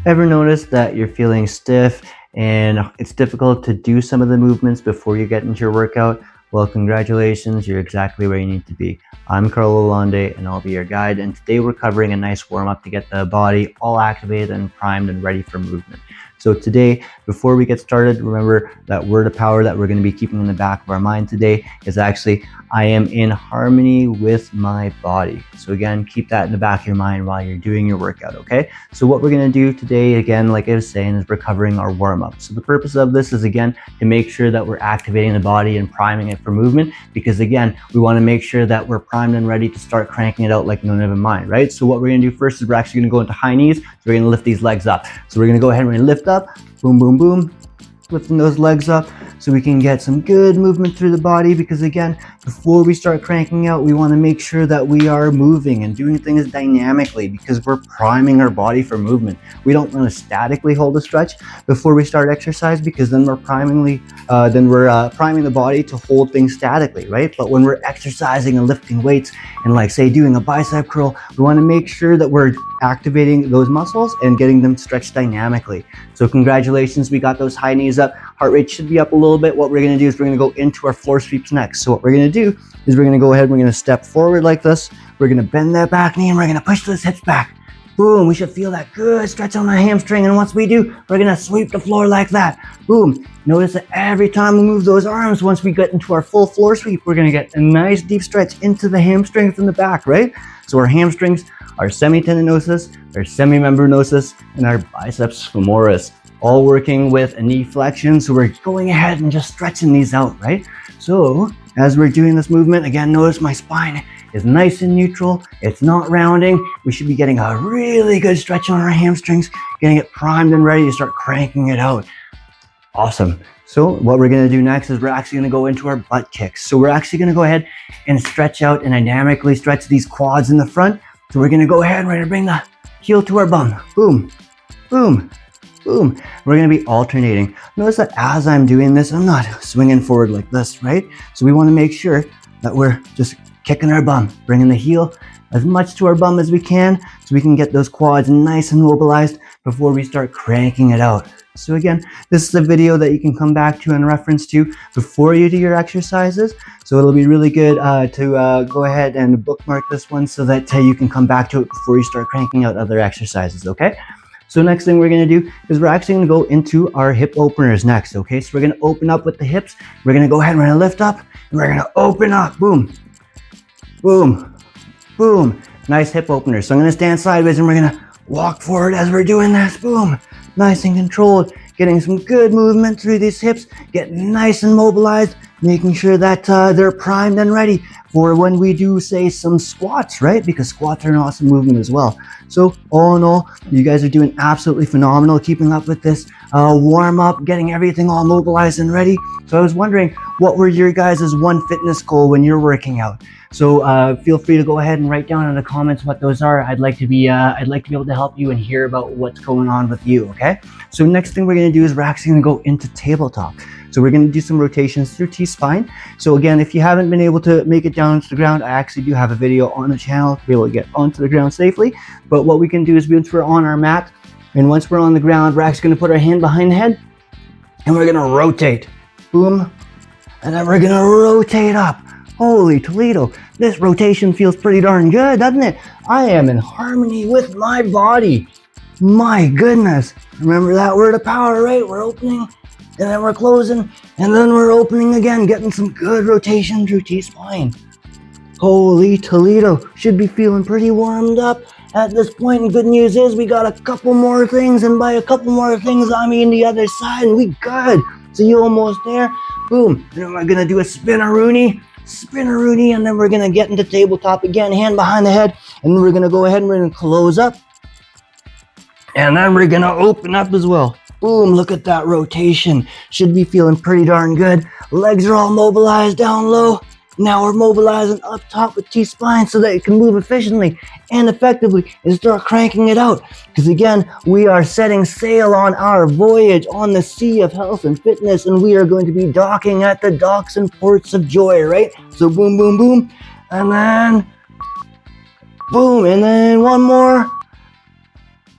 Ever notice that you're feeling stiff and it's difficult to do some of the movements before you get into your workout? Well, congratulations, you're exactly where you need to be. I'm Carlo Lalonde and I'll be your guide, and today we're covering a nice warm-up to get the body all activated and primed and ready for movement. So today, before we get started, remember that word of power that we're going to be keeping in the back of our mind today is actually, I am in harmony with my body. So again, keep that in the back of your mind while you're doing your workout, okay? So what we're going to do today, again, like I was saying, is we're covering our warm-up. So the purpose of this is, again, to make sure that we're activating the body and priming it for movement, because again, we want to make sure that we're primed and ready to start cranking it out like no never mind, right? So what we're going to do first is we're actually going to go into high knees. So we're going to lift these legs up. So we're going to go ahead and we're going to lift up, boom, boom, boom, lifting those legs up so we can get some good movement through the body, because again, before we start cranking out, we want to make sure that we are moving and doing things dynamically, because we're priming our body for movement. We don't want to statically hold a stretch before we start exercise, because then we're priming the body to hold things statically, right? But when we're exercising and lifting weights and, like, say, doing a bicep curl, we want to make sure that we're activating those muscles and getting them stretched dynamically. So congratulations, we got those high knees up. Heart rate should be up a little bit. What we're going to do is we're going to go into our floor sweeps next. So what we're going to do is we're going to go ahead and we're going to step forward like this. We're going to bend that back knee and we're going to push those hips back. Boom, we should feel that good stretch on our hamstring. And once we do, we're going to sweep the floor like that. Boom. Notice that every time we move those arms, once we get into our full floor sweep, we're going to get a nice deep stretch into the hamstrings in the back, right? So our hamstrings, our semitendinosus, our semimembranosus, and our biceps femoris, all working with a knee flexion. So we're going ahead and just stretching these out, right? So as we're doing this movement, again, notice my spine is nice and neutral. It's not rounding. We should be getting a really good stretch on our hamstrings, getting it primed and ready to start cranking it out. Awesome. So what we're going to do next is we're actually going to go into our butt kicks. So we're actually going to go ahead and stretch out and dynamically stretch these quads in the front. So we're going to go ahead and we're going to bring the heel to our bum. Boom, boom, boom. We're going to be alternating. Notice that as I'm doing this, I'm not swinging forward like this, right? So we want to make sure that we're just kicking our bum, bringing the heel as much to our bum as we can so we can get those quads nice and mobilized before we start cranking it out. So again, this is a video that you can come back to and reference to before you do your exercises. So it'll be really good to go ahead and bookmark this one so that you can come back to it before you start cranking out other exercises, okay? So next thing we're going to do is we're actually going to go into our hip openers next, okay? So we're going to open up with the hips. We're going to go ahead and we're going to lift up and we're going to open up. Boom, boom, boom. Nice hip openers. So I'm going to stand sideways and we're going to walk forward as we're doing this. Boom. Nice and controlled, getting some good movement through these hips, getting nice and mobilized, making sure that they're primed and ready for when we do, say, some squats, right? Because squats are an awesome movement as well. So all in all, you guys are doing absolutely phenomenal, keeping up with this warm up, getting everything all mobilized and ready. So I was wondering, what were your guys' one fitness goal when you're working out? So feel free to go ahead and write down in the comments what those are. I'd like to be able to help you and hear about what's going on with you, okay? So next thing we're going to do is we're actually going to go into tabletop. So we're going to do some rotations through T-spine. So again, if you haven't been able to make it down to the ground, I actually do have a video on the channel to be able to get onto the ground safely. But what we can do is once we're on our mat, and once we're on the ground, we're actually going to put our hand behind the head, and we're going to rotate. Boom. And then we're going to rotate up. Holy Toledo, this rotation feels pretty darn good, doesn't it? I am in harmony with my body. My goodness. Remember that word of power, right? We're opening, and then we're closing, and then we're opening again, getting some good rotation through T-spine. Holy Toledo, should be feeling pretty warmed up at this point. And good news is we got a couple more things, and by a couple more things, I mean the other side, and we good. So you almost there. Boom. And we're going to do a spin-a-rooney, and then we're going to get into tabletop again, hand behind the head, and we're going to go ahead and we're going to close up, and then we're going to open up as well. Boom, look at that rotation. Should be feeling pretty darn good. Legs are all mobilized down low. Now we're mobilizing up top with T-spine so that it can move efficiently and effectively and start cranking it out. Because again, we are setting sail on our voyage on the sea of health and fitness, and we are going to be docking at the docks and ports of joy, right? So boom, boom, boom, and then boom, and then one more,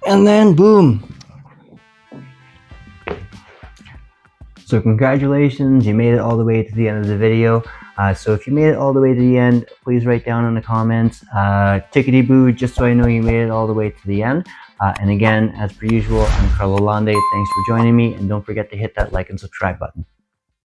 and then boom. So congratulations, you made it all the way to the end of the video. So if you made it all the way to the end, please write down in the comments, tickety boo, just so I know you made it all the way to the end. And again, as per usual, I'm Carlo Lande. Thanks for joining me, and don't forget to hit that like and subscribe button.